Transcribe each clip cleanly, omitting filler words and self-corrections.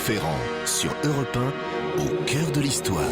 Ferrand, sur Europe 1, au cœur de l'histoire.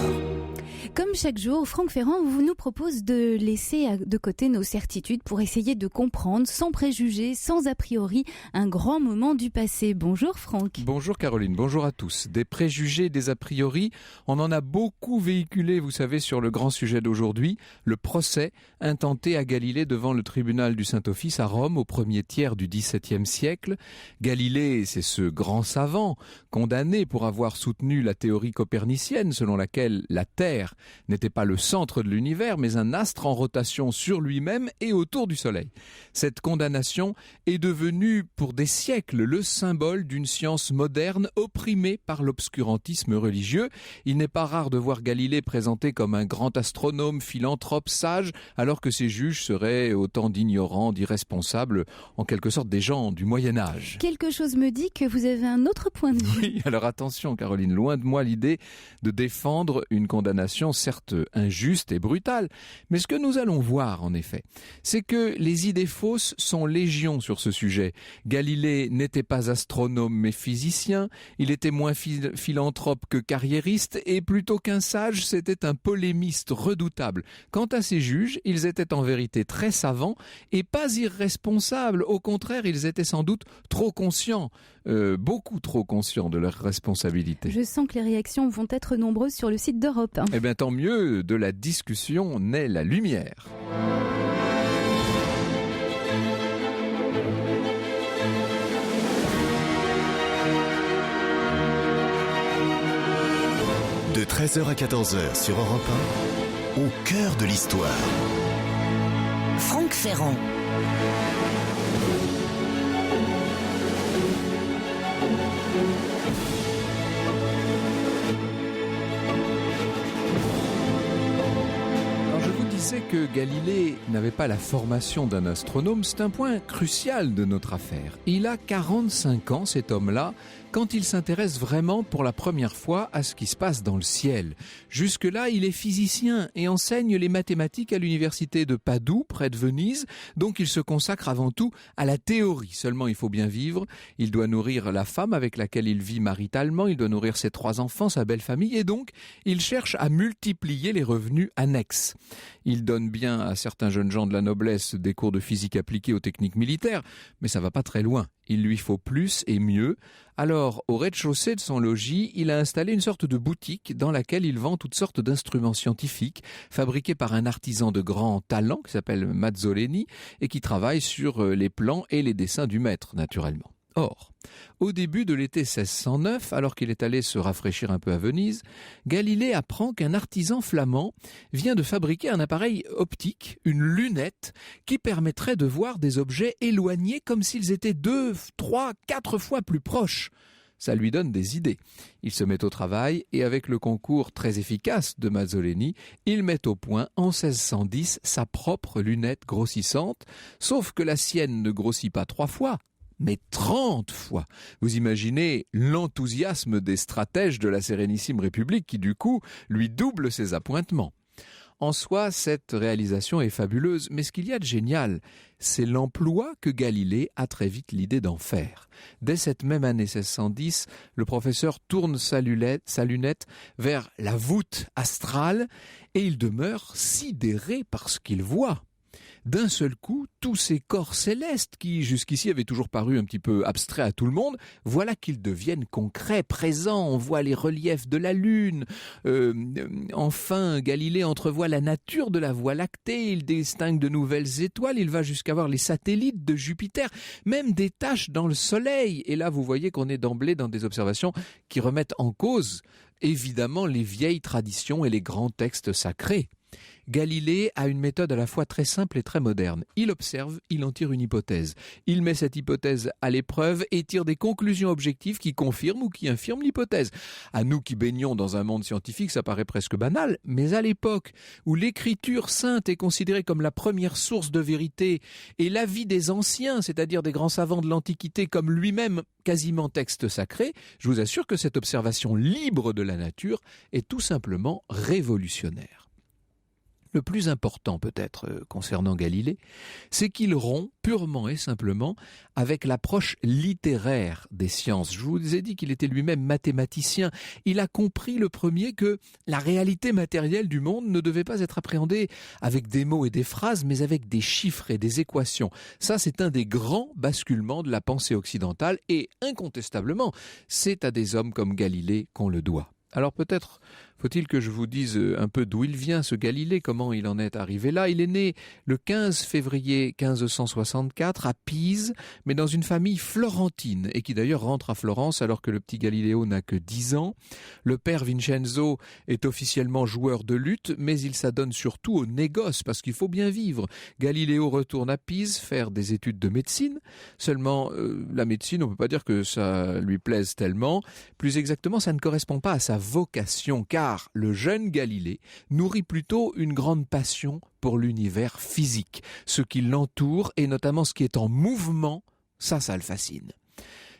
Comme chaque jour, Franck Ferrand nous propose de laisser de côté nos certitudes pour essayer de comprendre, sans préjugés, sans a priori, un grand moment du passé. Bonjour Franck. Bonjour Caroline, bonjour à tous. Des préjugés, des a priori, on en a beaucoup véhiculé, vous savez, sur le grand sujet d'aujourd'hui, le procès intenté à Galilée devant le tribunal du Saint-Office à Rome au premier tiers du XVIIe siècle. Galilée, c'est ce grand savant condamné pour avoir soutenu la théorie copernicienne selon laquelle la Terre n'était pas le centre de l'univers, mais un astre en rotation sur lui-même et autour du Soleil. Cette condamnation est devenue pour des siècles le symbole d'une science moderne opprimée par l'obscurantisme religieux. Il n'est pas rare de voir Galilée présenté comme un grand astronome, philanthrope, sage, alors que ses juges seraient autant d'ignorants, d'irresponsables, en quelque sorte des gens du Moyen-Âge. Quelque chose me dit que vous avez un autre point de vue. Oui, alors attention Caroline, loin de moi l'idée de défendre une condamnation certes injuste et brutale, mais ce que nous allons voir en effet, c'est que les idées fausses sont légion sur ce sujet. Galilée n'était pas astronome mais physicien, il était moins philanthrope que carriériste et plutôt qu'un sage, c'était un polémiste redoutable. Quant à ses juges, ils étaient en vérité très savants et pas irresponsables, au contraire, ils étaient sans doute trop conscients, beaucoup trop conscients de leurs responsabilités. Je sens que les réactions vont être nombreuses sur le site d'Europe 1. Eh bien, tant mieux, de la discussion naît la lumière. De 13h à 14h sur Europe 1, au cœur de l'histoire. Franck Ferrand. C'est que Galilée n'avait pas la formation d'un astronome, c'est un point crucial de notre affaire. Il a 45 ans, cet homme-là, quand il s'intéresse vraiment pour la première fois à ce qui se passe dans le ciel. Jusque-là, il est physicien et enseigne les mathématiques à l'université de Padoue, près de Venise, donc il se consacre avant tout à la théorie. Seulement, il faut bien vivre, il doit nourrir la femme avec laquelle il vit maritalement, il doit nourrir ses 3 enfants, sa belle famille, et donc il cherche à multiplier les revenus annexes. Il donne bien à certains jeunes gens de la noblesse des cours de physique appliquée aux techniques militaires, mais ça va pas très loin. Il lui faut plus et mieux. Alors, au rez-de-chaussée de son logis, il a installé une sorte de boutique dans laquelle il vend toutes sortes d'instruments scientifiques fabriqués par un artisan de grand talent qui s'appelle Mazzoleni et qui travaille sur les plans et les dessins du maître, naturellement. Or, au début de l'été 1609, alors qu'il est allé se rafraîchir un peu à Venise, Galilée apprend qu'un artisan flamand vient de fabriquer un appareil optique, une lunette, qui permettrait de voir des objets éloignés comme s'ils étaient 2, 3, 4 fois plus proches. Ça lui donne des idées. Il se met au travail et avec le concours très efficace de Mazzoleni, il met au point en 1610 sa propre lunette grossissante, sauf que la sienne ne grossit pas 3 fois, mais 30 fois. Vous imaginez l'enthousiasme des stratèges de la Sérénissime République qui, du coup, lui double ses appointements. En soi, cette réalisation est fabuleuse, mais ce qu'il y a de génial, c'est l'emploi que Galilée a très vite l'idée d'en faire. Dès cette même année 1610, le professeur tourne sa lunette vers la voûte astrale et il demeure sidéré par ce qu'il voit. D'un seul coup, tous ces corps célestes qui jusqu'ici avaient toujours paru un petit peu abstraits à tout le monde, voilà qu'ils deviennent concrets, présents. On voit les reliefs de la Lune. Enfin, Galilée entrevoit la nature de la Voie lactée. Il distingue de nouvelles étoiles. Il va jusqu'à voir les satellites de Jupiter, même des taches dans le Soleil. Et là, vous voyez qu'on est d'emblée dans des observations qui remettent en cause, évidemment, les vieilles traditions et les grands textes sacrés. Galilée a une méthode à la fois très simple et très moderne. Il observe, il en tire une hypothèse. Il met cette hypothèse à l'épreuve et tire des conclusions objectives qui confirment ou qui infirment l'hypothèse. À nous qui baignons dans un monde scientifique, ça paraît presque banal, mais à l'époque où l'écriture sainte est considérée comme la première source de vérité et l'avis des anciens, c'est-à-dire des grands savants de l'Antiquité comme lui-même quasiment texte sacré, je vous assure que cette observation libre de la nature est tout simplement révolutionnaire. Le plus important peut-être concernant Galilée, c'est qu'il rompt purement et simplement avec l'approche littéraire des sciences. Je vous ai dit qu'il était lui-même mathématicien. Il a compris le premier que la réalité matérielle du monde ne devait pas être appréhendée avec des mots et des phrases, mais avec des chiffres et des équations. Ça, c'est un des grands basculements de la pensée occidentale et incontestablement, c'est à des hommes comme Galilée qu'on le doit. Alors peut-être faut-il que je vous dise un peu d'où il vient, ce Galilée, comment il en est arrivé là. Il est né le 15 février 1564 à Pise, mais dans une famille florentine, et qui d'ailleurs rentre à Florence alors que le petit Galiléo n'a que 10 ans. Le père Vincenzo est officiellement joueur de luth, mais il s'adonne surtout au négoce, parce qu'il faut bien vivre. Galiléo retourne à Pise faire des études de médecine. Seulement, la médecine, on ne peut pas dire que ça lui plaise tellement. Plus exactement, ça ne correspond pas à sa vocation, car le jeune Galilée nourrit plutôt une grande passion pour l'univers physique. Ce qui l'entoure, et notamment ce qui est en mouvement, ça le fascine.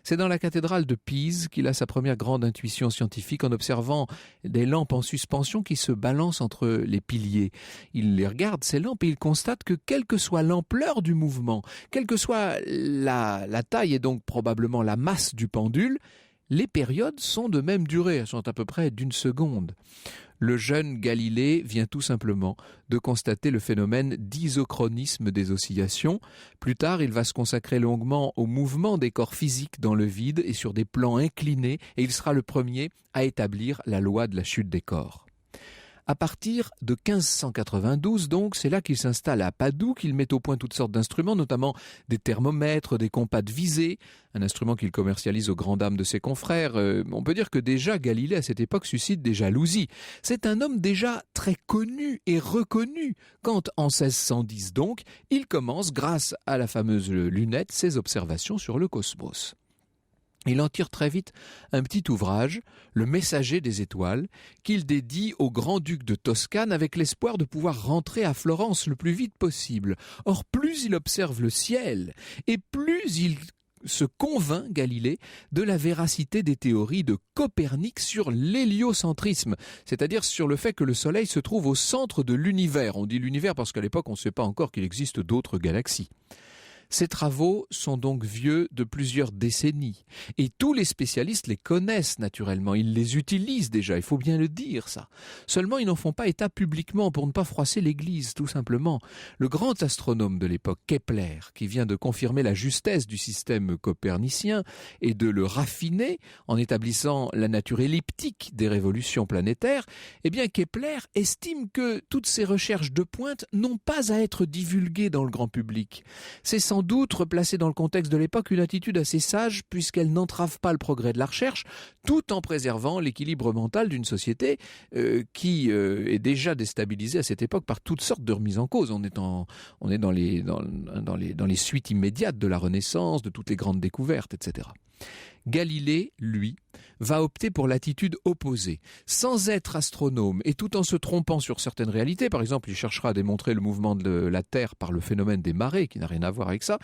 C'est dans la cathédrale de Pise qu'il a sa première grande intuition scientifique en observant des lampes en suspension qui se balancent entre les piliers. Il les regarde, ces lampes, et il constate que quelle que soit l'ampleur du mouvement, quelle que soit la taille et donc probablement la masse du pendule, les périodes sont de même durée, elles sont à peu près d'une seconde. Le jeune Galilée vient tout simplement de constater le phénomène d'isochronisme des oscillations. Plus tard, il va se consacrer longuement au mouvement des corps physiques dans le vide et sur des plans inclinés, et il sera le premier à établir la loi de la chute des corps. À partir de 1592, donc, c'est là qu'il s'installe à Padoue, qu'il met au point toutes sortes d'instruments, notamment des thermomètres, des compas de visée, un instrument qu'il commercialise aux grandes dames de ses confrères. On peut dire que déjà Galilée, à cette époque, suscite des jalousies. C'est un homme déjà très connu et reconnu, quand, en 1610 donc, il commence, grâce à la fameuse lunette, ses observations sur le cosmos. Il en tire très vite un petit ouvrage, Le Messager des étoiles, qu'il dédie au grand-duc de Toscane avec l'espoir de pouvoir rentrer à Florence le plus vite possible. Or, plus il observe le ciel, et plus il se convainc, Galilée, de la véracité des théories de Copernic sur l'héliocentrisme, c'est-à-dire sur le fait que le Soleil se trouve au centre de l'univers. On dit l'univers parce qu'à l'époque, on ne sait pas encore qu'il existe d'autres galaxies. Ces travaux sont donc vieux de plusieurs décennies, et tous les spécialistes les connaissent naturellement, ils les utilisent déjà, il faut bien le dire ça. Seulement ils n'en font pas état publiquement pour ne pas froisser l'église, tout simplement. Le grand astronome de l'époque, Kepler, qui vient de confirmer la justesse du système copernicien et de le raffiner en établissant la nature elliptique des révolutions planétaires, eh bien Kepler estime que toutes ces recherches de pointe n'ont pas à être divulguées dans le grand public. C'est sans doute, replacée dans le contexte de l'époque, une attitude assez sage puisqu'elle n'entrave pas le progrès de la recherche tout en préservant l'équilibre mental d'une société qui est déjà déstabilisée à cette époque par toutes sortes de remises en cause. On est dans les suites immédiates de la Renaissance, de toutes les grandes découvertes, etc. Galilée, lui, va opter pour l'attitude opposée. Sans être astronome et tout en se trompant sur certaines réalités, par exemple, il cherchera à démontrer le mouvement de la Terre par le phénomène des marées, qui n'a rien à voir avec ça,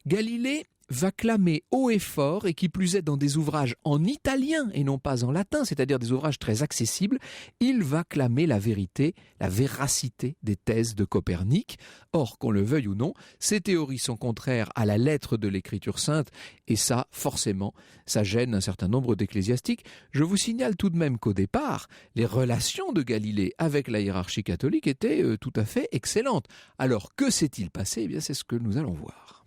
Galilée va clamer haut et fort, et qui plus est dans des ouvrages en italien et non pas en latin, c'est-à-dire des ouvrages très accessibles, il va clamer la vérité, la véracité des thèses de Copernic. Or, qu'on le veuille ou non, ces théories sont contraires à la lettre de l'écriture sainte, et ça, forcément, ça gêne un certain nombre d'ecclésiastiques. Je vous signale tout de même qu'au départ, les relations de Galilée avec la hiérarchie catholique étaient tout à fait excellentes. Alors, que s'est-il passé ? Eh bien, c'est ce que nous allons voir.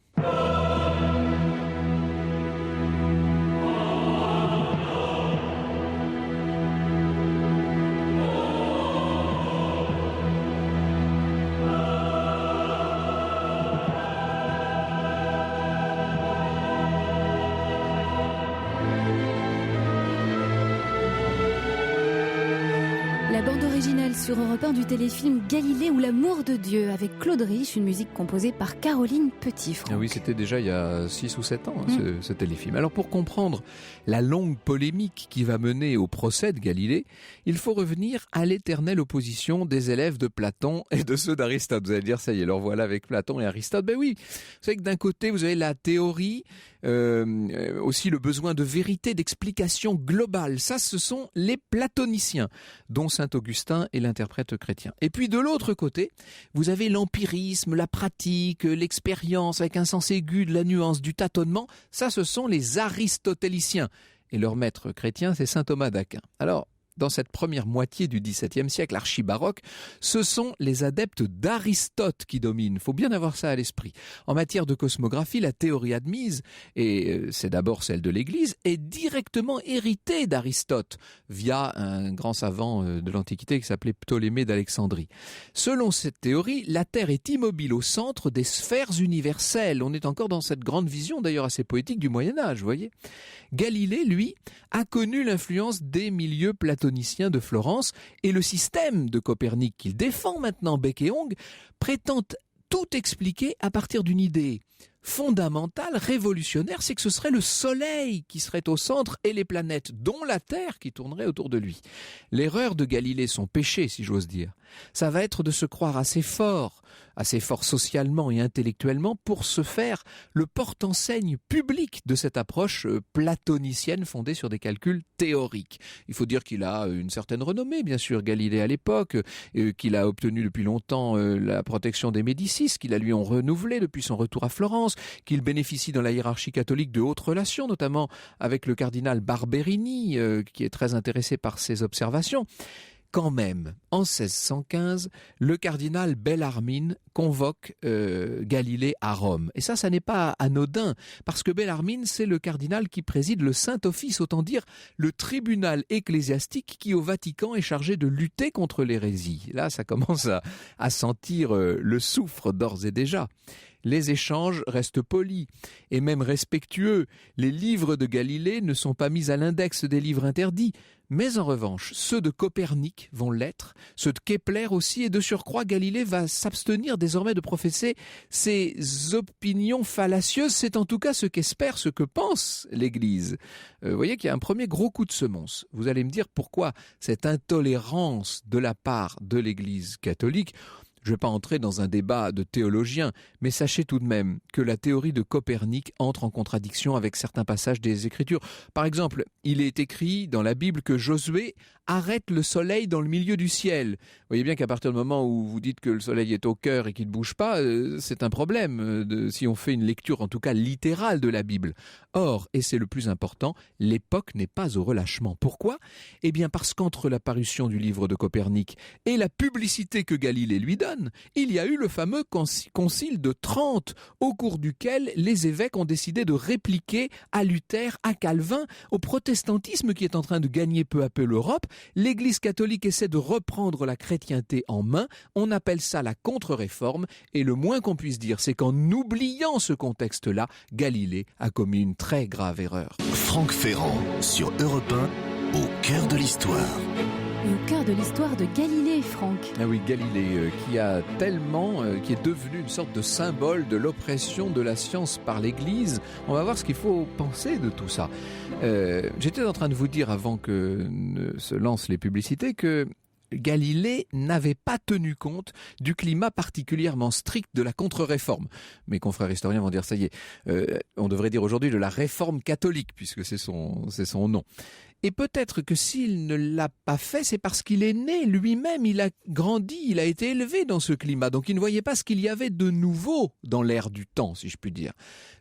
La bande originale sur Europe 1 du téléfilm Galilée ou l'amour de Dieu avec Claude Rich, une musique composée par Caroline Petit-Franck. Ah oui, c'était déjà il y a 6 ou 7 ans, ce téléfilm. Alors pour comprendre la longue polémique qui va mener au procès de Galilée, il faut revenir à l'éternelle opposition des élèves de Platon et de ceux d'Aristote. Vous allez dire, ça y est, leur voilà avec Platon et Aristote. Ben oui, vous savez que d'un côté, vous avez la théorie, aussi le besoin de vérité, d'explication globale. Ça, ce sont les platoniciens, dont s'intéresse Augustin et l'interprète chrétien. Et puis de l'autre côté, vous avez l'empirisme, la pratique, l'expérience avec un sens aigu de la nuance, du tâtonnement. Ça, ce sont les aristotéliciens. Et leur maître chrétien, c'est saint Thomas d'Aquin. Alors, dans cette première moitié du XVIIe siècle archi-baroque, ce sont les adeptes d'Aristote qui dominent. Il faut bien avoir ça à l'esprit. En matière de cosmographie, la théorie admise, et c'est d'abord celle de l'Église, est directement héritée d'Aristote via un grand savant de l'Antiquité qui s'appelait Ptolémée d'Alexandrie. Selon cette théorie, la Terre est immobile au centre des sphères universelles. On est encore dans cette grande vision, d'ailleurs assez poétique, du Moyen-Âge, vous voyez. Galilée, lui, a connu l'influence des milieux platoniciens de Florence et le système de Copernic qu'il défend maintenant bec et ongle prétend tout expliquer à partir d'une idée fondamentale, révolutionnaire, c'est que ce serait le Soleil qui serait au centre et les planètes, dont la Terre, qui tournerait autour de lui. L'erreur de Galilée, son péché, si j'ose dire, ça va être de se croire assez fort socialement et intellectuellement pour se faire le porte-enseigne public de cette approche platonicienne fondée sur des calculs théoriques. Il faut dire qu'il a une certaine renommée, bien sûr, Galilée à l'époque, qu'il a obtenu depuis longtemps la protection des Médicis, qu'il a lui ont renouvelé depuis son retour à Florence, qu'il bénéficie dans la hiérarchie catholique de hautes relations, notamment avec le cardinal Barberini, qui est très intéressé par ses observations. Quand même, en 1615, le cardinal Bellarmine convoque Galilée à Rome. Et ça n'est pas anodin, parce que Bellarmine, c'est le cardinal qui préside le Saint-Office, autant dire le tribunal ecclésiastique qui, au Vatican, est chargé de lutter contre l'hérésie. Là, ça commence à sentir le soufre d'ores et déjà. Les échanges restent polis et même respectueux. Les livres de Galilée ne sont pas mis à l'index des livres interdits. Mais en revanche, ceux de Copernic vont l'être, ceux de Kepler aussi, et de surcroît, Galilée va s'abstenir désormais de professer ses opinions fallacieuses. C'est en tout cas ce qu'espère, ce que pense l'Église. Vous voyez qu'il y a un premier gros coup de semonce. Vous allez me dire pourquoi cette intolérance de la part de l'Église catholique. Je ne vais pas entrer dans un débat de théologiens, mais sachez tout de même que la théorie de Copernic entre en contradiction avec certains passages des Écritures. Par exemple, il est écrit dans la Bible que Josué arrête le soleil dans le milieu du ciel. Vous voyez bien qu'à partir du moment où vous dites que le soleil est au cœur et qu'il ne bouge pas, c'est un problème si on fait une lecture en tout cas littérale de la Bible. Or, et c'est le plus important, l'époque n'est pas au relâchement. Pourquoi ? Eh bien parce qu'entre la parution du livre de Copernic et la publicité que Galilée lui donne, il y a eu le fameux concile de Trente, au cours duquel les évêques ont décidé de répliquer à Luther, à Calvin, au protestantisme qui est en train de gagner peu à peu l'Europe. L'Église catholique essaie de reprendre la chrétienté en main. On appelle ça la contre-réforme. Et le moins qu'on puisse dire, c'est qu'en oubliant ce contexte-là, Galilée a commis une très grave erreur. Franck Ferrand sur Europe 1, au cœur de l'histoire. Au cœur de l'histoire de Galilée, Franck. Ah oui, Galilée, qui est devenu une sorte de symbole de l'oppression de la science par l'Église. On va voir ce qu'il faut penser de tout ça. J'étais en train de vous dire avant que ne se lancent les publicités que Galilée n'avait pas tenu compte du climat particulièrement strict de la contre-réforme. Mes confrères historiens vont dire, ça y est, on devrait dire aujourd'hui de la réforme catholique, puisque c'est son nom. Et peut-être que s'il ne l'a pas fait, c'est parce qu'il est né lui-même, il a grandi, il a été élevé dans ce climat. Donc il ne voyait pas ce qu'il y avait de nouveau dans l'air du temps, si je puis dire.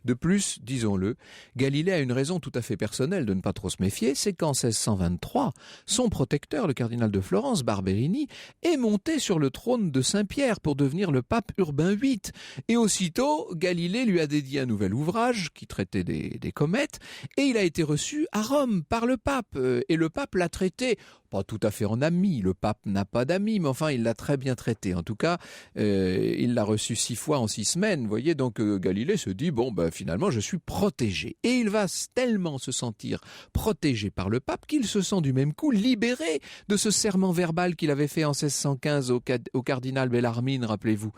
De plus, disons-le, Galilée a une raison tout à fait personnelle de ne pas trop se méfier, c'est qu'en 1623, son protecteur, le cardinal de Florence, Barberini, est monté sur le trône de Saint-Pierre pour devenir le pape Urbain VIII. Et aussitôt, Galilée lui a dédié un nouvel ouvrage qui traitait des comètes, et il a été reçu à Rome par le pape. Et le pape l'a traité, pas tout à fait en ami, le pape n'a pas d'amis, mais enfin il l'a très bien traité. En tout cas, il l'a reçu 6 fois en 6 semaines, vous voyez, donc Galilée se dit, finalement je suis protégé. Et il va tellement se sentir protégé par le pape qu'il se sent du même coup libéré de ce serment verbal qu'il avait fait en 1615 au cardinal Bellarmine, rappelez-vous.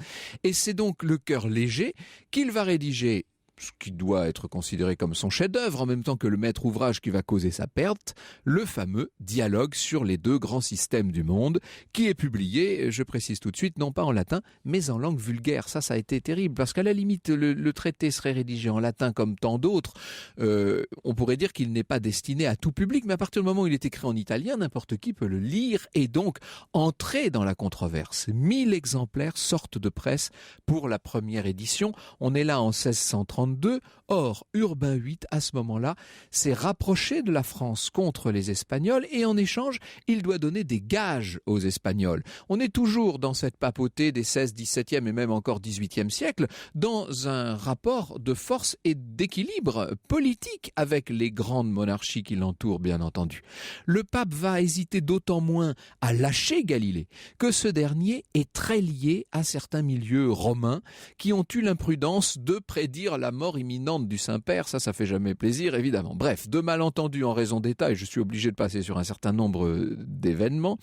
Et c'est donc le cœur léger qu'il va rédiger ce qui doit être considéré comme son chef-d'œuvre, en même temps que le maître ouvrage qui va causer sa perte, le fameux dialogue sur les deux grands systèmes du monde, qui est publié, je précise tout de suite, non pas en latin, mais en langue vulgaire. Ça a été terrible, parce qu'à la limite, le traité serait rédigé en latin comme tant d'autres. On pourrait dire qu'il n'est pas destiné à tout public, mais à partir du moment où il est écrit en italien, n'importe qui peut le lire et donc entrer dans la controverse. 1000 exemplaires sortent de presse pour la première édition. On est là en 1632. Or, Urbain VIII, à ce moment-là, s'est rapproché de la France contre les Espagnols et en échange, il doit donner des gages aux Espagnols. On est toujours dans cette papauté des 16, 17e et même encore 18e siècle, dans un rapport de force et d'équilibre politique avec les grandes monarchies qui l'entourent, bien entendu. Le pape va hésiter d'autant moins à lâcher Galilée que ce dernier est très lié à certains milieux romains qui ont eu l'imprudence de prédire la mort imminente du Saint-Père. Ça fait jamais plaisir, évidemment. Bref, de malentendus en raison d'État, et je suis obligé de passer sur un certain nombre d'événements,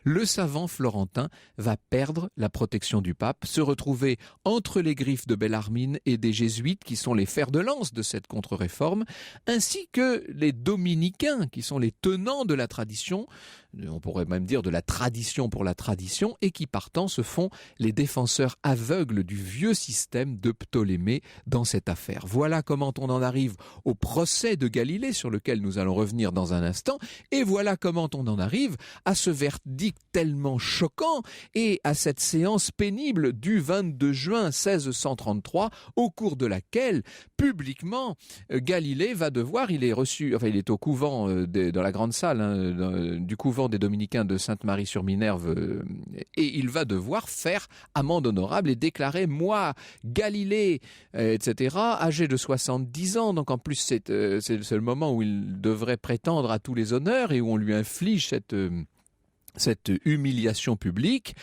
le savant florentin va perdre la protection du pape, se retrouver entre les griffes de Bellarmine et des jésuites, qui sont les fers de lance de cette contre-réforme, ainsi que les dominicains, qui sont les tenants de la tradition, on pourrait même dire de la tradition pour la tradition, et qui partant se font les défenseurs aveugles du vieux système de Ptolémée dans cette affaire. Voilà comment on en arrive au procès de Galilée, sur lequel nous allons revenir dans un instant, et voilà comment on en arrive à ce verdict tellement choquant et à cette séance pénible du 22 juin 1633, au cours de laquelle, publiquement, Galilée va devoir, il est au couvent, dans la grande salle du couvent des Dominicains de Sainte-Marie-sur-Minerve, et il va devoir faire amende honorable et déclarer: moi, Galilée, etc., âgé de 70 ans, donc en plus c'est le moment où il devrait prétendre à tous les honneurs et où on lui inflige cette humiliation publique,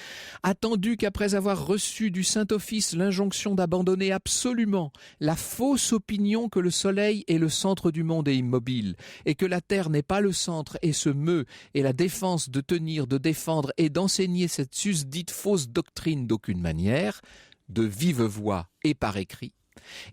attendu qu'après avoir reçu du Saint-Office l'injonction d'abandonner absolument la fausse opinion que le soleil est le centre du monde et immobile, et que la terre n'est pas le centre et se meut, et la défense de tenir, de défendre et d'enseigner cette susdite fausse doctrine d'aucune manière, de vive voix et par écrit,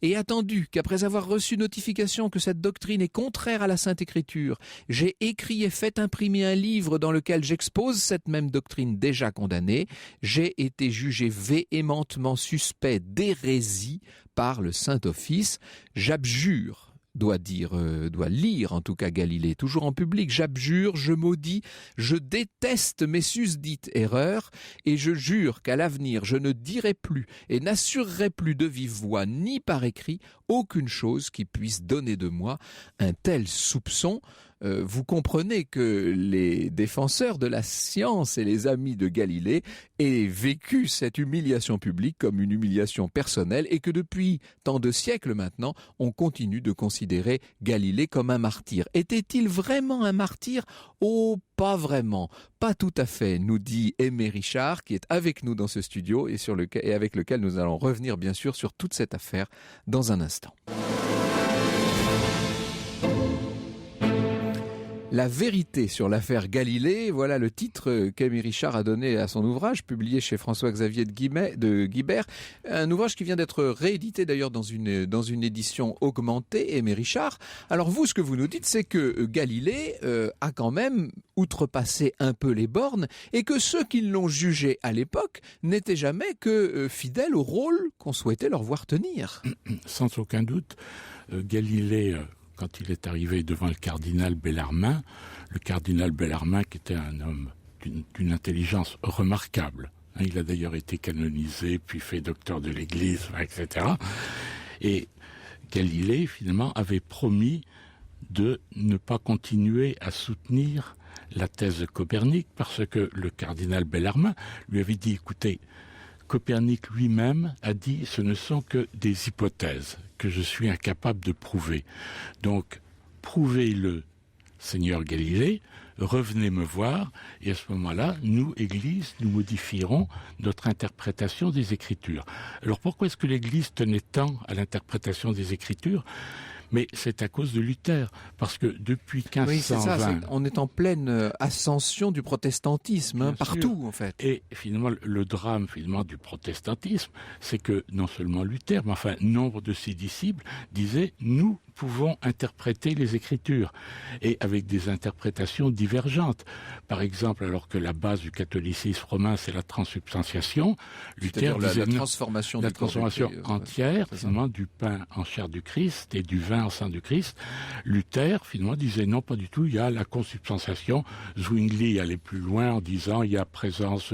et attendu qu'après avoir reçu notification que cette doctrine est contraire à la Sainte Écriture, j'ai écrit et fait imprimer un livre dans lequel j'expose cette même doctrine déjà condamnée, j'ai été jugé véhémentement suspect d'hérésie par le Saint-Office. J'abjure, doit lire en tout cas Galilée, toujours en public: j'abjure, je maudis, je déteste mes susdites erreurs, et je jure qu'à l'avenir je ne dirai plus et n'assurerai plus de vive voix ni par écrit aucune chose qui puisse donner de moi un tel soupçon. Vous comprenez que les défenseurs de la science et les amis de Galilée aient vécu cette humiliation publique comme une humiliation personnelle, et que depuis tant de siècles maintenant, on continue de considérer Galilée comme un martyr. Était-il vraiment un martyr ? Oh, pas vraiment, pas tout à fait, nous dit Aimé Richard, qui est avec nous dans ce studio et avec lequel nous allons revenir bien sûr sur toute cette affaire dans un instant. La vérité sur l'affaire Galilée, voilà le titre qu'Aimé Richard a donné à son ouvrage, publié chez François-Xavier de Guibert, un ouvrage qui vient d'être réédité d'ailleurs dans une édition augmentée, Aimé Richard. Alors vous, ce que vous nous dites, c'est que Galilée a quand même outrepassé un peu les bornes, et que ceux qui l'ont jugé à l'époque n'étaient jamais que fidèles au rôle qu'on souhaitait leur voir tenir. Sans aucun doute, Galilée... Quand il est arrivé devant le cardinal Bellarmin qui était un homme d'une intelligence remarquable. Il a d'ailleurs été canonisé, puis fait docteur de l'Église, etc. Et Galilée, finalement, avait promis de ne pas continuer à soutenir la thèse de Copernic, parce que le cardinal Bellarmin lui avait dit: écoutez, Copernic lui-même a dit: ce ne sont que des hypothèses que je suis incapable de prouver. Donc, prouvez-le, Seigneur Galilée, revenez me voir, et à ce moment-là, nous, Église, nous modifierons notre interprétation des Écritures. Alors pourquoi est-ce que l'Église tenait tant à l'interprétation des Écritures ? Mais c'est à cause de Luther, parce que depuis 1520... Oui, c'est ça, on est en pleine ascension du protestantisme, partout en fait. Et finalement, le drame finalement du protestantisme, c'est que non seulement Luther, mais enfin, nombre de ses disciples disaient « nous pouvons interpréter les Écritures » et avec des interprétations divergentes. Par exemple, alors que la base du catholicisme romain, c'est la transsubstantiation, Luther disait la transformation entière, finalement, du pain en chair du Christ et du vin en sang du Christ. Luther, finalement, disait non, pas du tout, il y a la consubstantiation. Zwingli allait plus loin en disant il y a présence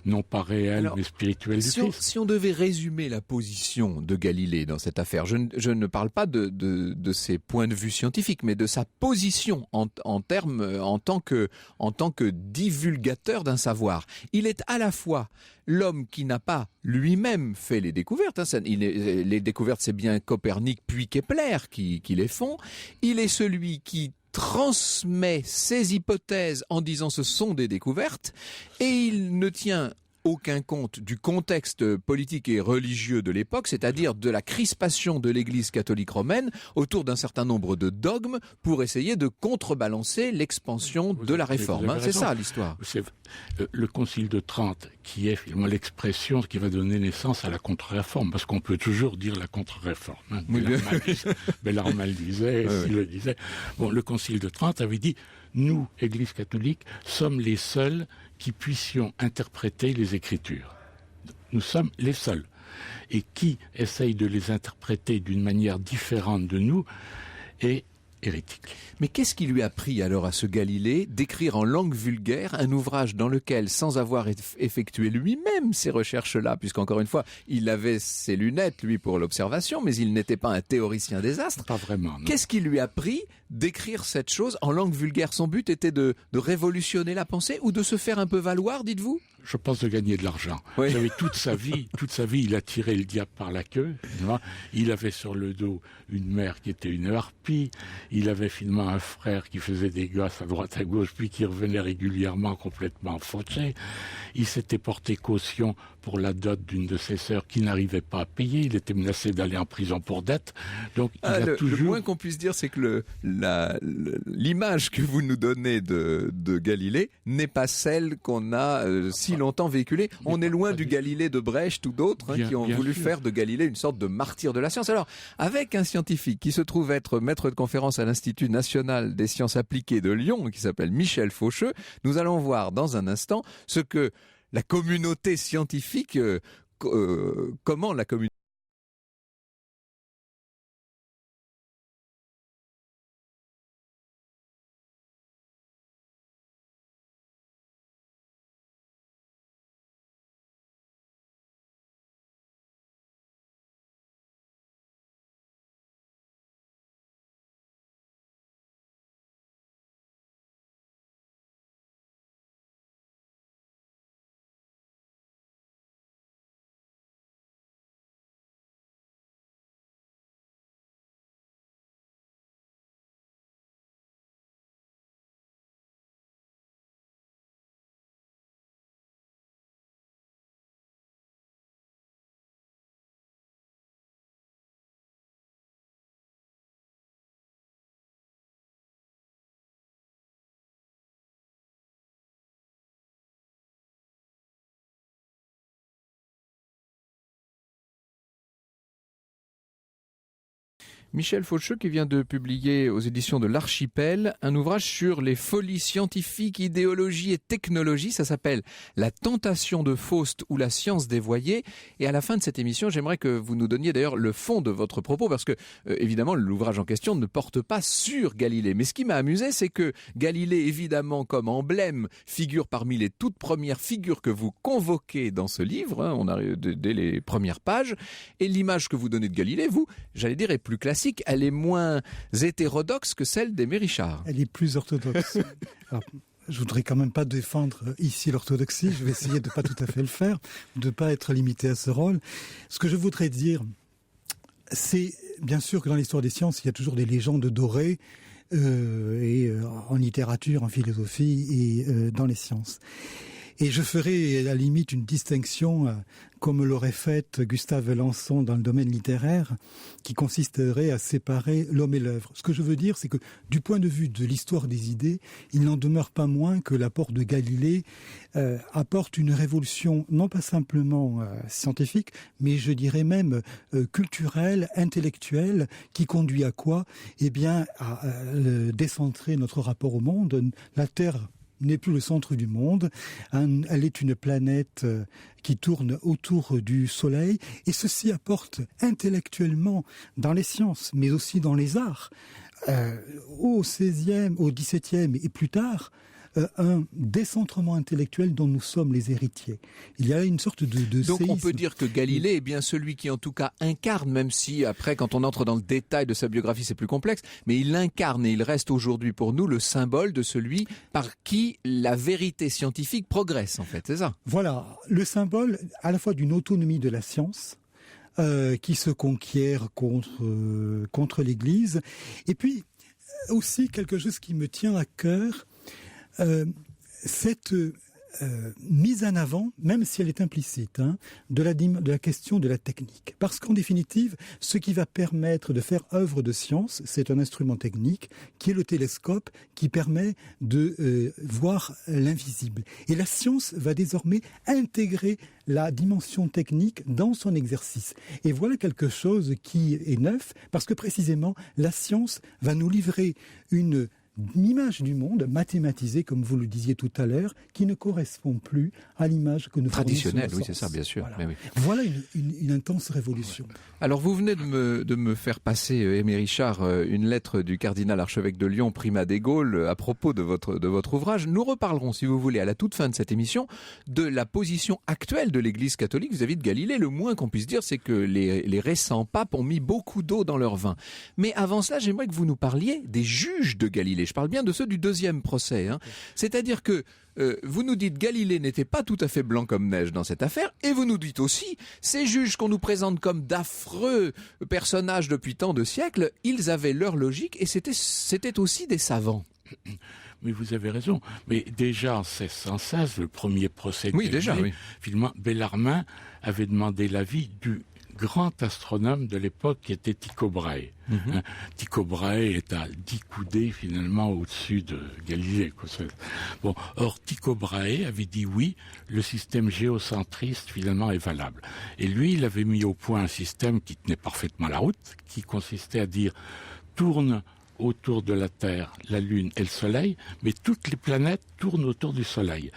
non pas réelle mais spirituelle du Christ. Si on devait résumer la position de Galilée dans cette affaire, je ne parle pas de ses points de vue scientifiques, mais de sa position en tant que divulgateur d'un savoir. Il est à la fois l'homme qui n'a pas lui-même fait les découvertes. Les découvertes, c'est bien Copernic puis Kepler qui les font. Il est celui qui transmet ses hypothèses en disant ce sont des découvertes, et il ne tient aucun compte du contexte politique et religieux de l'époque, c'est-à-dire de la crispation de l'Église catholique romaine autour d'un certain nombre de dogmes pour essayer de contrebalancer l'expansion de la réforme. C'est ça l'histoire. C'est le Concile de Trente qui est finalement l'expression qui va donner naissance à la contre-réforme, parce qu'on peut toujours dire la contre-réforme. Bellarmine le disait, S'il le disait. Bon, le Concile de Trente avait dit « Nous, Église catholique, sommes les seuls qui puissions interpréter les Écritures. Nous sommes les seuls. Et qui essaye de les interpréter d'une manière différente de nous est hérétique. » Mais qu'est-ce qui lui a pris alors à ce Galilée d'écrire en langue vulgaire un ouvrage dans lequel, sans avoir effectué lui-même ces recherches-là, puisqu'encore une fois, il avait ses lunettes, lui, pour l'observation, mais il n'était pas un théoricien des astres. Pas vraiment, non. Qu'est-ce qui lui a pris d'écrire cette chose en langue vulgaire? Son but était de révolutionner la pensée ou de se faire un peu valoir, dites-vous? Je pense de gagner de l'argent. Oui. Vous savez, toute sa vie, il a tiré le diable par la queue. Il avait sur le dos une mère qui était une harpie. Il avait finalement un frère qui faisait des gosses à droite à gauche, puis qui revenait régulièrement complètement fauché. Il s'était porté caution pour la dot d'une de ses sœurs qui n'arrivait pas à payer. Il était menacé d'aller en prison pour dette. Donc, le moins qu'on puisse dire, c'est que l'image que vous nous donnez de Galilée n'est pas celle qu'on a si longtemps véhiculée. On est loin du Galilée de Brecht ou d'autres qui ont voulu faire de Galilée une sorte de martyr de la science. Alors, avec un scientifique qui se trouve être maître de conférence à l'Institut national des sciences appliquées de Lyon, qui s'appelle Michel Faucheux, nous allons voir dans un instant ce que la communauté scientifique, comment la communauté Michel Faucheux qui vient de publier aux éditions de l'Archipel un ouvrage sur les folies scientifiques, idéologie et technologie. Ça s'appelle « La tentation de Faust ou la science dévoyée ». Et à la fin de cette émission, j'aimerais que vous nous donniez d'ailleurs le fond de votre propos, parce que évidemment l'ouvrage en question ne porte pas sur Galilée. Mais ce qui m'a amusé, c'est que Galilée, évidemment, comme emblème, figure parmi les toutes premières figures que vous convoquez dans ce livre. On a dès les premières pages. Et l'image que vous donnez de Galilée, vous, j'allais dire, est plus classique. Elle est moins hétérodoxe que celle d'Aimé Richard. Elle est plus orthodoxe. Alors, je voudrais quand même pas défendre ici l'orthodoxie. Je vais essayer de pas tout à fait le faire, de pas être limité à ce rôle. Ce que je voudrais dire, c'est bien sûr que dans l'histoire des sciences, il y a toujours des légendes dorées, et en littérature, en philosophie et dans les sciences. Et je ferai à la limite une distinction, comme l'aurait faite Gustave Lançon dans le domaine littéraire, qui consisterait à séparer l'homme et l'œuvre. Ce que je veux dire, c'est que du point de vue de l'histoire des idées, il n'en demeure pas moins que l'apport de Galilée apporte une révolution, non pas simplement scientifique, mais je dirais même culturelle, intellectuelle, qui conduit à quoi ? Eh bien, à décentrer notre rapport au monde. La Terre n'est plus le centre du monde. Elle est une planète qui tourne autour du Soleil. Et ceci apporte intellectuellement dans les sciences, mais aussi dans les arts, au XVIe, au XVIIe et plus tard, un décentrement intellectuel dont nous sommes les héritiers. Il y a une sorte de Donc séisme. on peut dire que Galilée est bien celui qui en tout cas incarne, même si après quand on entre dans le détail de sa biographie c'est plus complexe, mais il incarne et il reste aujourd'hui pour nous le symbole de celui par qui la vérité scientifique progresse en fait, c'est ça ? Voilà, le symbole à la fois d'une autonomie de la science, qui se conquiert contre l'Église, et puis aussi quelque chose qui me tient à cœur, cette mise en avant, même si elle est implicite, de la question de la technique. Parce qu'en définitive, ce qui va permettre de faire œuvre de science, c'est un instrument technique qui est le télescope, qui permet de voir l'invisible. Et la science va désormais intégrer la dimension technique dans son exercice. Et voilà quelque chose qui est neuf, parce que précisément, la science va nous livrer une image du monde mathématisée, comme vous le disiez tout à l'heure, qui ne correspond plus à l'image que nous traditionnelle, oui, sens. c'est ça, bien sûr. Voilà, Mais oui. Voilà une intense révolution. Alors vous venez de me faire passer, Aimé Richard, une lettre du cardinal archevêque de Lyon, Primat des Gaules, à propos de votre ouvrage. Nous reparlerons, si vous voulez, à la toute fin de cette émission, de la position actuelle de l'Église catholique vis-à-vis de Galilée. Le moins qu'on puisse dire, c'est que les récents papes ont mis beaucoup d'eau dans leur vin. Mais avant cela, j'aimerais que vous nous parliez des juges de Galilée. Je parle bien de ceux du deuxième procès. C'est-à-dire que vous nous dites Galilée n'était pas tout à fait blanc comme neige dans cette affaire, et vous nous dites aussi, ces juges qu'on nous présente comme d'affreux personnages depuis tant de siècles, ils avaient leur logique et c'était aussi des savants. Mais vous avez raison. Mais déjà en 1616, le premier procès de Oui, Galilée, déjà, oui. finalement, Bellarmin avait demandé l'avis du grand astronome de l'époque qui était Tycho Brahe. Tycho Brahe est à 10 coudées finalement au-dessus de Galilée. Bon, or Tycho Brahe avait dit oui, le système géocentriste finalement est valable. Et lui, il avait mis au point un système qui tenait parfaitement la route, qui consistait à dire tourne autour de la Terre, la Lune et le Soleil, mais toutes les planètes tournent autour du Soleil.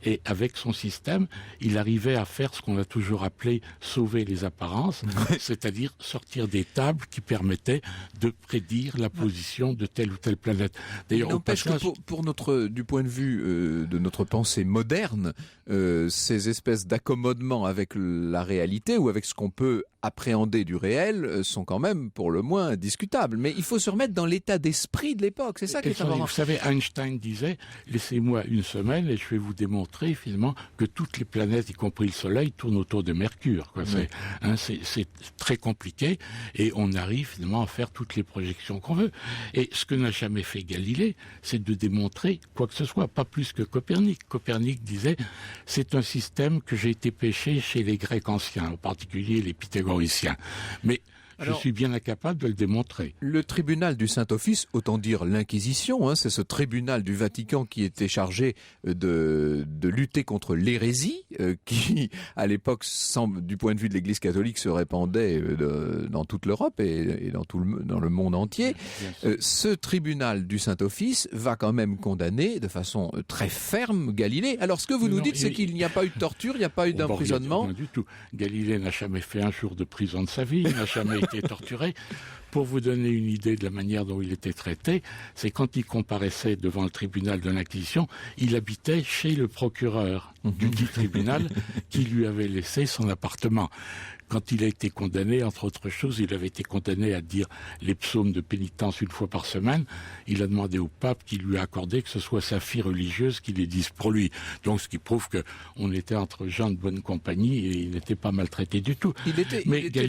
Et avec son système, il arrivait à faire ce qu'on a toujours appelé sauver les apparences, c'est-à-dire sortir des tables qui permettaient de prédire la position de telle ou telle planète. D'ailleurs, il n'empêche que du point de vue de notre pensée moderne, ces espèces d'accommodements avec la réalité ou avec ce qu'on peut appréhender du réel sont quand même pour le moins discutables. Mais il faut se remettre dans l'état d'esprit de l'époque, c'est ça qui est important. Vous savez, Einstein disait, laissez-moi une semaine et je vais vous démontrer finalement que toutes les planètes, y compris le Soleil, tournent autour de Mercure. C'est très compliqué et on arrive finalement à faire toutes les projections qu'on veut. Et ce que n'a jamais fait Galilée, c'est de démontrer quoi que ce soit, pas plus que Copernic. Copernic disait, c'est un système que j'ai été pêché chez les Grecs anciens, en particulier les pythagoriciens. Mais je suis bien incapable de le démontrer. Le tribunal du Saint-Office, autant dire l'Inquisition, c'est ce tribunal du Vatican qui était chargé de lutter contre l'hérésie, qui, à l'époque, du point de vue de l'Église catholique, se répandait dans toute l'Europe et dans le monde entier. Ce tribunal du Saint-Office va quand même condamner de façon très ferme Galilée. Alors, ce que vous nous dites, c'est qu'il n'y a pas eu de torture, il n'y a pas eu d'emprisonnement. Rien du tout. Galilée n'a jamais fait un jour de prison de sa vie, il n'a jamais été torturé. Pour vous donner une idée de la manière dont il était traité, c'est quand il comparaissait devant le tribunal de l'Inquisition, il habitait chez le procureur du dit tribunal qui lui avait laissé son appartement. Quand il a été condamné, entre autres choses, il avait été condamné à dire les psaumes de pénitence une fois par semaine. Il a demandé au pape qui lui a accordé que ce soit sa fille religieuse qui les dise pour lui. Donc, ce qui prouve qu'on était entre gens de bonne compagnie et il n'était pas maltraité du tout. Il était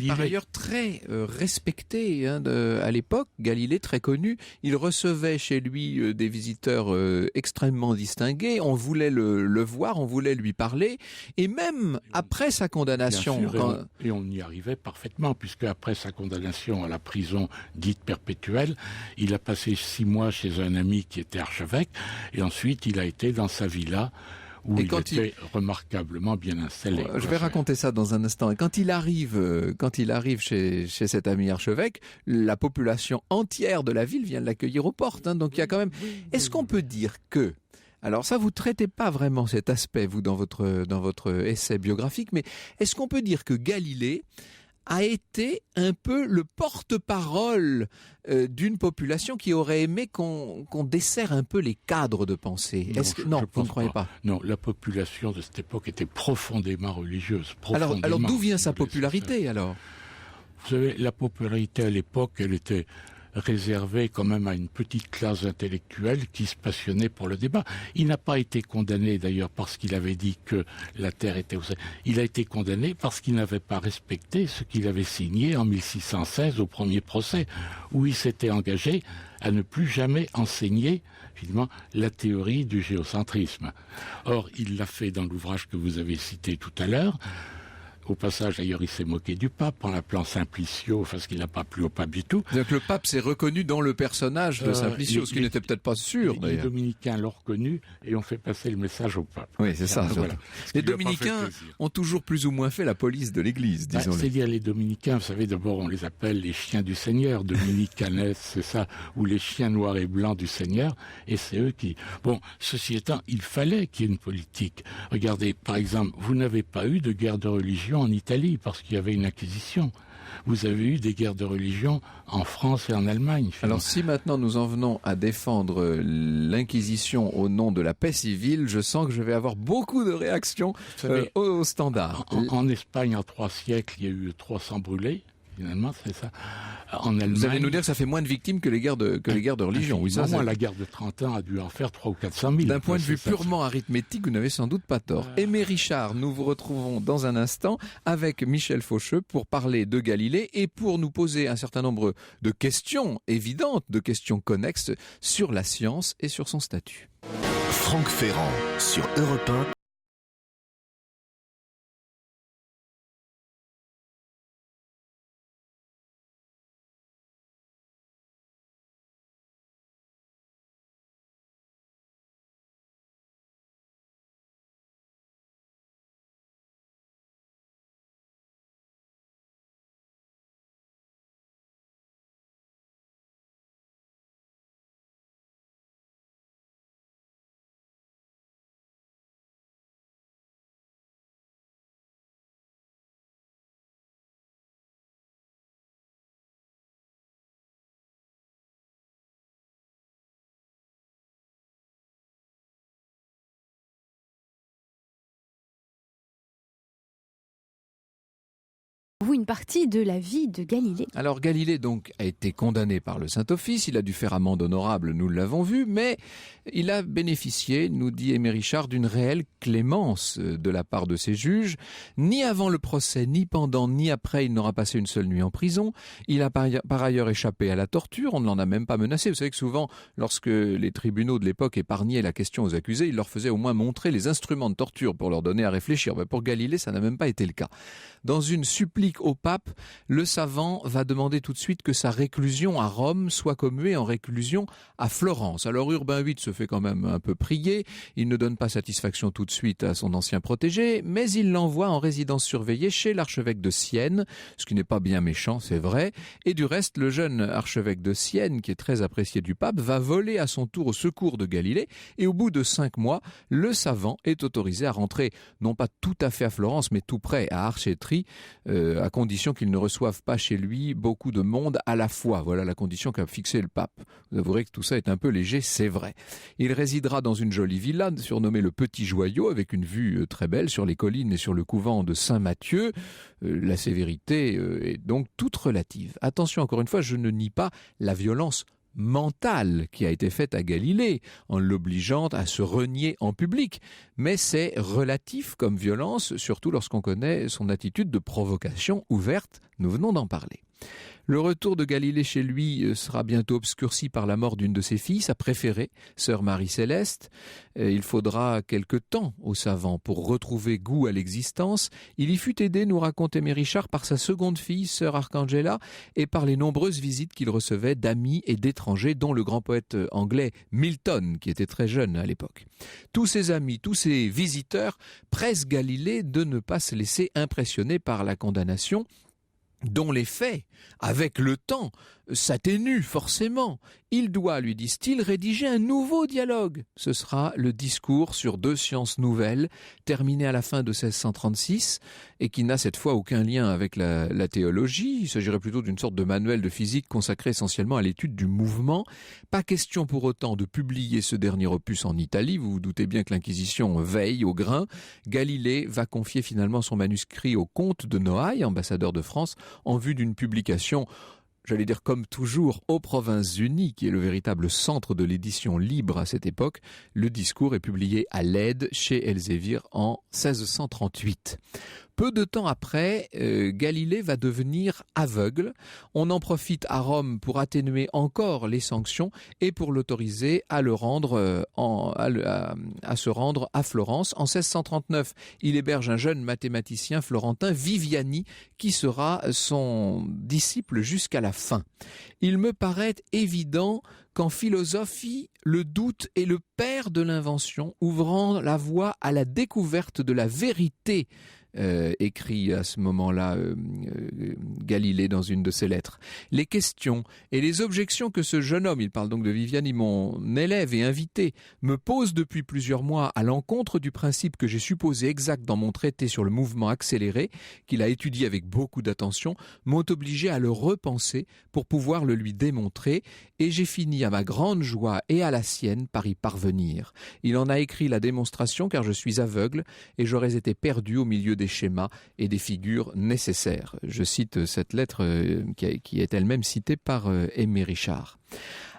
par ailleurs très respecté à l'époque. Galilée, très connu, il recevait chez lui des visiteurs extrêmement distingués. On voulait le voir, on voulait lui parler. Et même après sa condamnation... Bien sûr, et on y arrivait parfaitement, puisque après sa condamnation à la prison dite perpétuelle, il a passé 6 mois chez un ami qui était archevêque, et ensuite il a été dans sa villa, où il était remarquablement bien installé. Je vais raconter ça dans un instant. Et quand il arrive chez cet ami archevêque, la population entière de la ville vient l'accueillir aux portes. Donc il y a quand même... Est-ce qu'on peut dire que... Alors ça, vous traitez pas vraiment cet aspect, vous, dans votre essai biographique, mais est-ce qu'on peut dire que Galilée a été un peu le porte-parole d'une population qui aurait aimé qu'on desserre un peu les cadres de pensée? Non, vous ne croyez pas? Non, la population de cette époque était profondément religieuse. Alors d'où vient sa popularité alors? Vous savez, la popularité à l'époque, elle était réservé quand même à une petite classe intellectuelle qui se passionnait pour le débat. Il n'a pas été condamné d'ailleurs parce qu'il avait dit que la Terre était au centre. Il a été condamné parce qu'il n'avait pas respecté ce qu'il avait signé en 1616 au premier procès, où il s'était engagé à ne plus jamais enseigner finalement la théorie du géocentrisme. Or, il l'a fait dans l'ouvrage que vous avez cité tout à l'heure. Au passage, d'ailleurs, il s'est moqué du pape en l'appelant Simplicio, parce qu'il n'a pas plu au pape du tout. C'est-à-dire que le pape s'est reconnu dans le personnage de Simplicio, ce qui n'était peut-être pas sûr. Les dominicains l'ont reconnu et ont fait passer le message au pape. Oui, c'est ça. Voilà. Les dominicains ont toujours plus ou moins fait la police de l'Église, disons-le. C'est-à-dire les dominicains, vous savez, d'abord on les appelle les chiens du Seigneur, dominicanes, c'est ça, ou les chiens noirs et blancs du Seigneur, et c'est eux qui... Bon, ceci étant, il fallait qu'il y ait une politique. Regardez, par exemple, vous n'avez pas eu de guerre de religion en Italie, parce qu'il y avait une acquisition. Vous avez eu des guerres de religion en France et en Allemagne. Finalement. Alors si maintenant nous en venons à défendre l'Inquisition au nom de la paix civile, je sens que je vais avoir beaucoup de réactions au standard. En Espagne, en 3 siècles, il y a eu 300 brûlés. Finalement, c'est ça. En Allemagne, vous allez nous dire que ça fait moins de victimes que les guerres de religion. Oui, ça, la guerre de 30 ans a dû en faire 300 ou 400 000. D'un point de vue purement arithmétique, vous n'avez sans doute pas tort. Aimé Richard, nous vous retrouvons dans un instant avec Michel Faucheux pour parler de Galilée et pour nous poser un certain nombre de questions évidentes, de questions connexes sur la science et sur son statut. Franck Ferrand sur Europe 1. Une partie de la vie de Galilée. Alors Galilée donc a été condamné par le Saint-Office, il a dû faire amende honorable, nous l'avons vu, mais il a bénéficié, nous dit Aimé Richard, d'une réelle clémence de la part de ses juges. Ni avant le procès, ni pendant, ni après, il n'aura passé une seule nuit en prison. Il a par ailleurs échappé à la torture, on ne l'en a même pas menacé. Vous savez que souvent, lorsque les tribunaux de l'époque épargnaient la question aux accusés, ils leur faisaient au moins montrer les instruments de torture pour leur donner à réfléchir. Mais pour Galilée, ça n'a même pas été le cas. Dans une supplique au pape, le savant va demander tout de suite que sa réclusion à Rome soit commuée en réclusion à Florence. Alors Urbain VIII se fait quand même un peu prier, il ne donne pas satisfaction tout de suite à son ancien protégé, mais il l'envoie en résidence surveillée chez l'archevêque de Sienne, ce qui n'est pas bien méchant, c'est vrai, et du reste, le jeune archevêque de Sienne, qui est très apprécié du pape, va voler à son tour au secours de Galilée, et au bout de 5 mois, le savant est autorisé à rentrer, non pas tout à fait à Florence, mais tout près, à Arcetri, à condition qu'il ne reçoive pas chez lui beaucoup de monde à la fois. Voilà la condition qu'a fixée le pape. Vous avouerez que tout ça est un peu léger, c'est vrai. Il résidera dans une jolie villa surnommée le Petit Joyau, avec une vue très belle sur les collines et sur le couvent de Saint-Mathieu. La sévérité est donc toute relative. Attention, encore une fois, je ne nie pas la violence mentale qui a été faite à Galilée en l'obligeant à se renier en public. Mais c'est relatif comme violence, surtout lorsqu'on connaît son attitude de provocation ouverte. Nous venons d'en parler. Le retour de Galilée chez lui sera bientôt obscurci par la mort d'une de ses filles, sa préférée, sœur Marie-Céleste. Il faudra quelque temps aux savants pour retrouver goût à l'existence. Il y fut aidé, nous raconte Aimé Richard, par sa seconde fille, sœur Arcangela, et par les nombreuses visites qu'il recevait d'amis et d'étrangers, dont le grand poète anglais Milton, qui était très jeune à l'époque. Tous ses amis, tous ses visiteurs pressent Galilée de ne pas se laisser impressionner par la condamnation, dont les faits, avec le temps, s'atténuent forcément. Il doit, lui disent-ils, rédiger un nouveau dialogue. Ce sera le discours sur 2 sciences nouvelles, terminé à la fin de 1636, et qui n'a cette fois aucun lien avec la théologie. Il s'agirait plutôt d'une sorte de manuel de physique consacré essentiellement à l'étude du mouvement. Pas question pour autant de publier ce dernier opus en Italie. Vous vous doutez bien que l'Inquisition veille au grain. Galilée va confier finalement son manuscrit au comte de Noailles, ambassadeur de France, en vue d'une publication, j'allais dire comme toujours, aux Provinces-Unies, qui est le véritable centre de l'édition libre à cette époque. Le discours est publié à Leyde, chez Elzévir, en 1638. Peu de temps après, Galilée va devenir aveugle. On en profite à Rome pour atténuer encore les sanctions et pour l'autoriser à le rendre à se rendre à Florence. En 1639, il héberge un jeune mathématicien florentin, Viviani, qui sera son disciple jusqu'à la fin. Il me paraît évident qu'en philosophie, le doute est le père de l'invention, ouvrant la voie à la découverte de la vérité. Écrit à ce moment-là Galilée dans une de ses lettres. Les questions et les objections que ce jeune homme, il parle donc de Viviani, mon élève et invité, me pose depuis plusieurs mois à l'encontre du principe que j'ai supposé exact dans mon traité sur le mouvement accéléré, qu'il a étudié avec beaucoup d'attention, m'ont obligé à le repenser pour pouvoir le lui démontrer, et j'ai fini à ma grande joie et à la sienne par y parvenir. Il en a écrit la démonstration car je suis aveugle et j'aurais été perdu au milieu des schémas et des figures nécessaires. Je cite cette lettre qui est elle-même citée par Aimé Richard.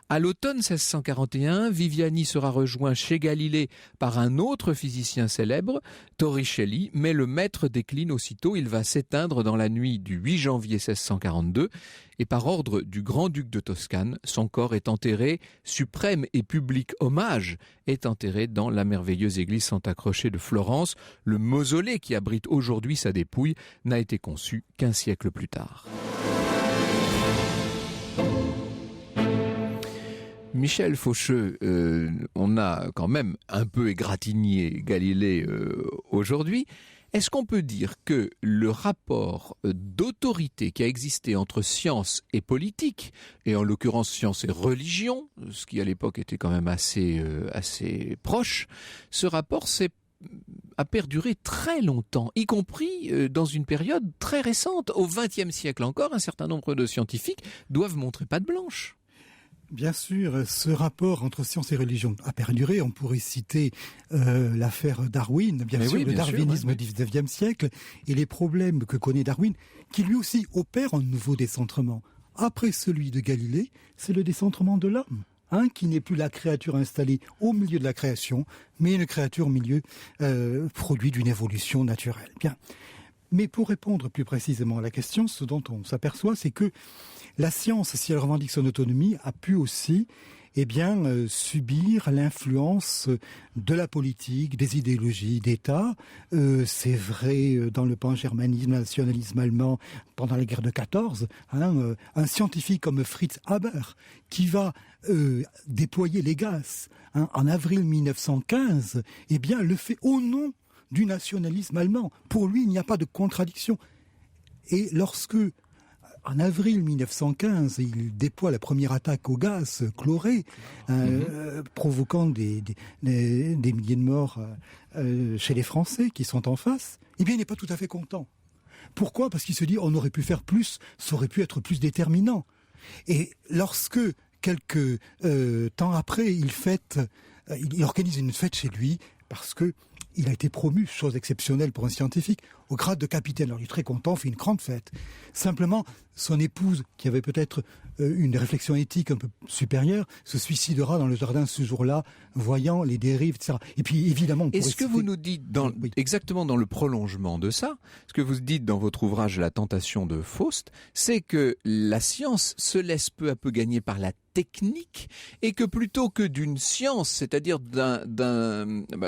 À l'automne 1641, Viviani sera rejoint chez Galilée par un autre physicien célèbre, Torricelli, mais le maître décline aussitôt. Il va s'éteindre dans la nuit du 8 janvier 1642 et par ordre du grand-duc de Toscane, son corps est enterré, suprême et public hommage, est enterré dans la merveilleuse église Santa Croce de Florence. Le mausolée qui abrite aujourd'hui sa dépouille n'a été conçu qu'1 siècle plus tard. Michel Faucheux, on a quand même un peu égratigné Galilée aujourd'hui. Est-ce qu'on peut dire que le rapport d'autorité qui a existé entre science et politique, et en l'occurrence science et religion, ce qui à l'époque était quand même assez proche, ce rapport a perduré très longtemps, y compris dans une période très récente. Au XXe siècle encore, un certain nombre de scientifiques doivent montrer patte blanche. Bien sûr, ce rapport entre science et religion a perduré. On pourrait citer l'affaire Darwin, bien sûr, le darwinisme du XIXe siècle, et les problèmes que connaît Darwin, qui lui aussi opère un nouveau décentrement. Après celui de Galilée, c'est le décentrement de l'homme, qui n'est plus la créature installée au milieu de la création, mais une créature au milieu produit d'une évolution naturelle. Bien. Mais pour répondre plus précisément à la question, ce dont on s'aperçoit, c'est que la science, si elle revendique son autonomie, a pu aussi subir l'influence de la politique, des idéologies d'État. C'est vrai dans le pan-germanisme, le nationalisme allemand pendant la guerre de 14. Un scientifique comme Fritz Haber qui va déployer les gaz en avril 1915, le fait au nom du nationalisme allemand. Pour lui, il n'y a pas de contradiction. Et lorsque, en avril 1915, il déploie la première attaque au gaz chloré, provoquant des milliers de morts chez les Français qui sont en face, il n'est pas tout à fait content. Pourquoi ? Parce qu'il se dit, on aurait pu faire plus, ça aurait pu être plus déterminant. Et lorsque, quelques temps après, il organise une fête chez lui, parce que il a été promu, chose exceptionnelle pour un scientifique, au grade de capitaine. Alors il est très content, fait une grande fête. Simplement, son épouse, qui avait peut-être une réflexion éthique un peu supérieure, se suicidera dans le jardin ce jour-là, voyant les dérives, etc. Et puis évidemment... Est-ce que vous nous dites, exactement dans le prolongement de ça, ce que vous dites dans votre ouvrage La tentation de Faust, c'est que la science se laisse peu à peu gagner par la technique et que plutôt que d'une science, c'est-à-dire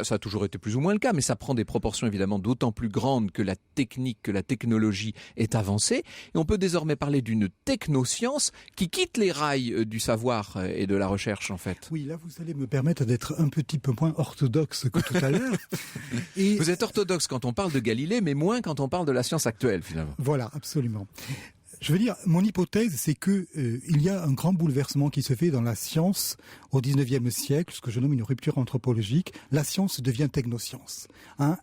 ça a toujours été plus ou moins le cas, mais ça prend des proportions évidemment d'autant plus grandes que la technique, que la technologie est avancée, et on peut désormais parler d'une technoscience qui quitte les rails du savoir et de la recherche en fait. Oui, là vous allez me permettre d'être un petit peu moins orthodoxe que tout à l'heure. Et vous êtes orthodoxe quand on parle de Galilée, mais moins quand on parle de la science actuelle finalement. Voilà, absolument. Je veux dire, mon hypothèse, c'est que il y a un grand bouleversement qui se fait dans la science au XIXe siècle, ce que je nomme une rupture anthropologique. La science devient technoscience.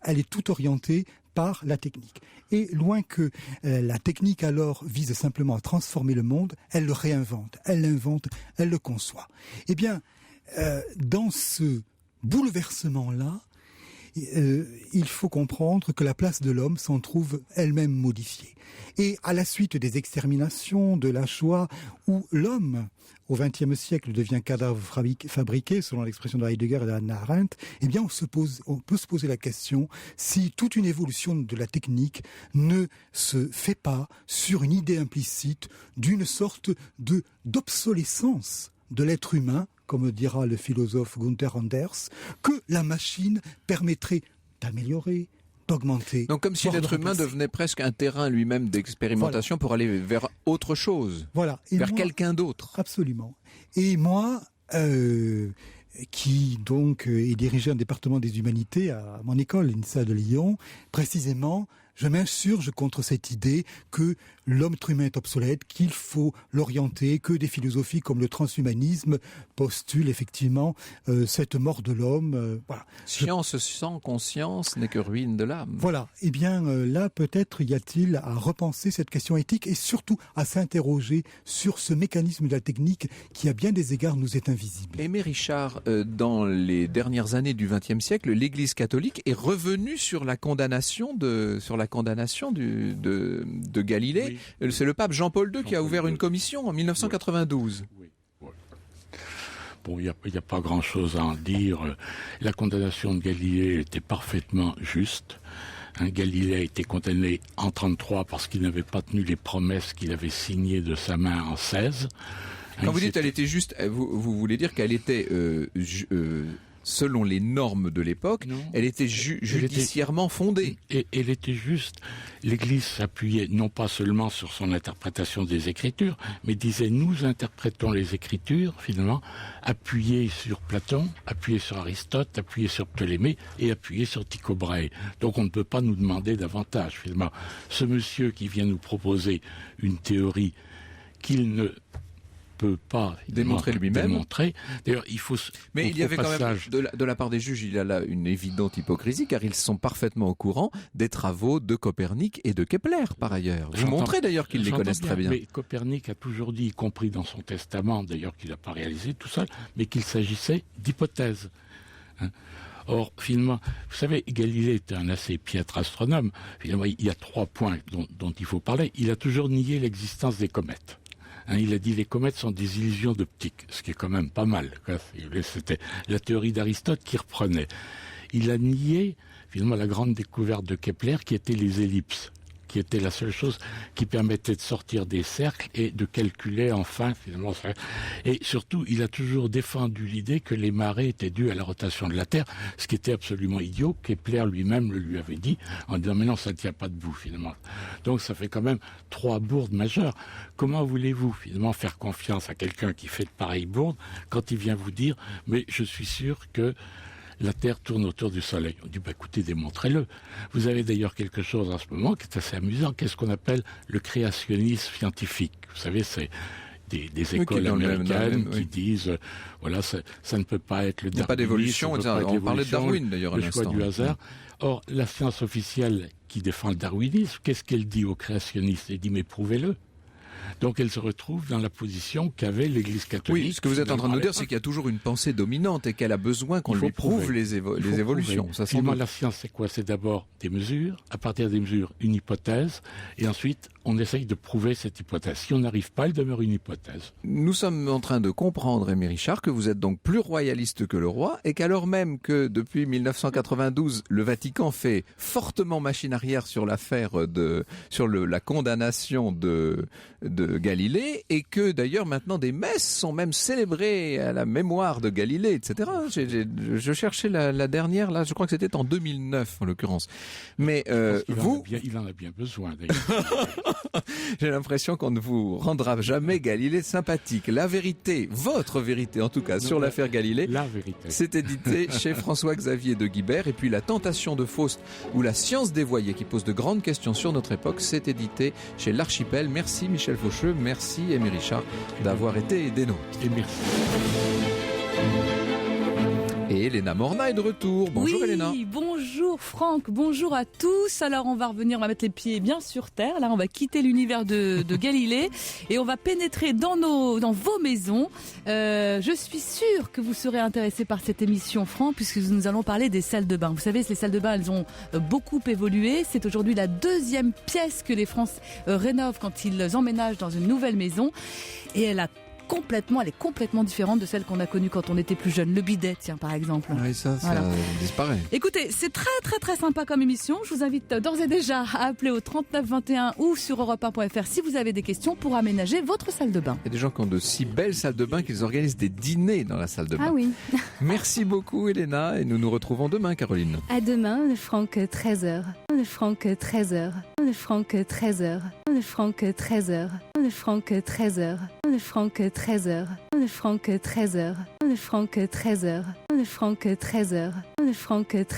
Elle est toute orientée par la technique. Et loin que la technique alors vise simplement à transformer le monde, elle le réinvente, elle l'invente, elle le conçoit. Eh bien, dans ce bouleversement-là, il faut comprendre que la place de l'homme s'en trouve elle-même modifiée. Et à la suite des exterminations, de la Shoah, où l'homme, au XXe siècle, devient cadavre fabriqué, selon l'expression de Heidegger et d'Hannah Arendt, eh bien on peut se poser la question si toute une évolution de la technique ne se fait pas sur une idée implicite d'une sorte d'obsolescence de l'être humain, comme dira le philosophe Gunther Anders, que la machine permettrait d'améliorer, d'augmenter. Donc comme si l'être humain devenait presque un terrain lui-même d'expérimentation pour aller vers autre chose, vers quelqu'un d'autre. Absolument. Et moi, qui donc est dirigé un département des humanités à mon école, l'INSA de Lyon, précisément, je m'insurge contre cette idée que l'être humain est obsolète, qu'il faut l'orienter, que des philosophies comme le transhumanisme postulent effectivement cette mort de l'homme. Voilà. Science sans conscience n'est que ruine de l'âme. Voilà. Eh bien là, peut-être y a-t-il à repenser cette question éthique et surtout à s'interroger sur ce mécanisme de la technique qui, à bien des égards, nous est invisible. Aimé Richard, dans les dernières années du XXe siècle, l'Église catholique est revenue sur la condamnation de Galilée. Oui. C'est le pape Jean-Paul II qui a ouvert une commission en 1992. Oui. Bon, il n'y a pas grand-chose à en dire. La condamnation de Galilée était parfaitement juste. Galilée a été condamné en 1933 parce qu'il n'avait pas tenu les promesses qu'il avait signées de sa main en 16. Quand vous dites elle était juste, vous voulez dire qu'elle était... selon les normes de l'époque, elle était judiciairement fondée. Et elle était juste. L'Église s'appuyait non pas seulement sur son interprétation des Écritures, mais disait nous interprétons les Écritures, finalement, appuyées sur Platon, appuyées sur Aristote, appuyées sur Ptolémée et appuyées sur Tycho Brahe. Donc on ne peut pas nous demander davantage, finalement. Ce monsieur qui vient nous proposer une théorie qu'il ne peut pas démontrer lui-même. D'ailleurs, il faut. Mais il y avait quand même de la part des juges, il y a là une évidente hypocrisie, car ils sont parfaitement au courant des travaux de Copernic et de Kepler, par ailleurs. Vous montrez d'ailleurs qu'ils les connaissent très bien. Mais Copernic a toujours dit, y compris dans son testament, d'ailleurs qu'il n'a pas réalisé tout seul, mais qu'il s'agissait d'hypothèses. Or, finalement, vous savez, Galilée était un assez piètre astronome. Finalement, il y a 3 points dont il faut parler. Il a toujours nié l'existence des comètes. Il a dit les comètes sont des illusions d'optique, ce qui est quand même pas mal. C'était la théorie d'Aristote qui reprenait. Il a nié finalement la grande découverte de Kepler qui était les ellipses, qui était la seule chose qui permettait de sortir des cercles et de calculer enfin finalement ça. Et surtout, il a toujours défendu l'idée que les marées étaient dues à la rotation de la Terre, ce qui était absolument idiot. Kepler lui-même le lui avait dit en disant mais non, ça ne tient pas debout finalement. Donc ça fait quand même 3 bourdes majeures. Comment voulez-vous finalement faire confiance à quelqu'un qui fait de pareilles bourdes quand il vient vous dire mais je suis sûr que la Terre tourne autour du Soleil. On dit, écoutez, démontrez-le. Vous avez d'ailleurs quelque chose en ce moment qui est assez amusant, qu'est-ce qu'on appelle le créationnisme scientifique. Vous savez, c'est des écoles américaines qui disent, voilà, ça ne peut pas être le darwinisme. Il n'y a pas d'évolution. On parlait de Darwin, d'ailleurs, à l'instant. Le choix du hasard. Or, la science officielle qui défend le darwinisme, qu'est-ce qu'elle dit aux créationnistes ? Elle dit, mais prouvez-le. Donc elle se retrouve dans la position qu'avait l'Église catholique. Oui, ce que vous êtes en train de nous dire, c'est qu'il y a toujours une pensée dominante et qu'elle a besoin qu'on lui prouve les évolutions. Ça, Finalement, la science, c'est quoi? C'est d'abord des mesures, à partir des mesures, une hypothèse, et ensuite, on essaye de prouver cette hypothèse. Si on n'arrive pas, elle demeure une hypothèse. Nous sommes en train de comprendre, Aimé Richard, que vous êtes donc plus royaliste que le roi et qu'alors même que depuis 1992, le Vatican fait fortement machine arrière sur l'affaire sur la condamnation de Galilée et que d'ailleurs maintenant des messes sont même célébrées à la mémoire de Galilée, etc. Je cherchais la dernière, là, je crois que c'était en 2009 en l'occurrence. Mais il en a bien besoin d'ailleurs. J'ai l'impression qu'on ne vous rendra jamais Galilée sympathique. La vérité, votre vérité en tout cas, sur l'affaire Galilée, la vérité, c'est édité chez François-Xavier de Guibert. Et puis La Tentation de Faust ou La Science dévoyée qui pose de grandes questions sur notre époque, c'est édité chez l'Archipel. Merci Michel Faucheux, merci Aimé Richard d'avoir été des nôtres. Et merci. Et Elena Morna est de retour. Bonjour oui, Elena. Bonjour Franck, bonjour à tous. Alors on va revenir, on va mettre les pieds bien sur terre. Là on va quitter l'univers de Galilée et on va pénétrer dans vos maisons. Je suis sûre que vous serez intéressés par cette émission Franck, puisque nous allons parler des salles de bain. Vous savez, les salles de bain, elles ont beaucoup évolué. C'est aujourd'hui la deuxième pièce que les Français rénovent quand ils emménagent dans une nouvelle maison. Et elle est complètement différente de celle qu'on a connue quand on était plus jeune. Le bidet, tiens, par exemple. Oui, ça disparaît. Écoutez, c'est très très très sympa comme émission. Je vous invite d'ores et déjà à appeler au 39 21 ou sur europe1.fr si vous avez des questions pour aménager votre salle de bain. Il y a des gens qui ont de si belles salles de bain qu'ils organisent des dîners dans la salle de bain. Ah oui. Merci beaucoup Elena et nous nous retrouvons demain Caroline. À demain, Franck, 13h. Franck, 13h. Franck, 13h. Franck, 13h. Franck, 13h. Franck, 13h. Franck, 13h. Franck, 13h. Franck, 13h. Franck, 13h.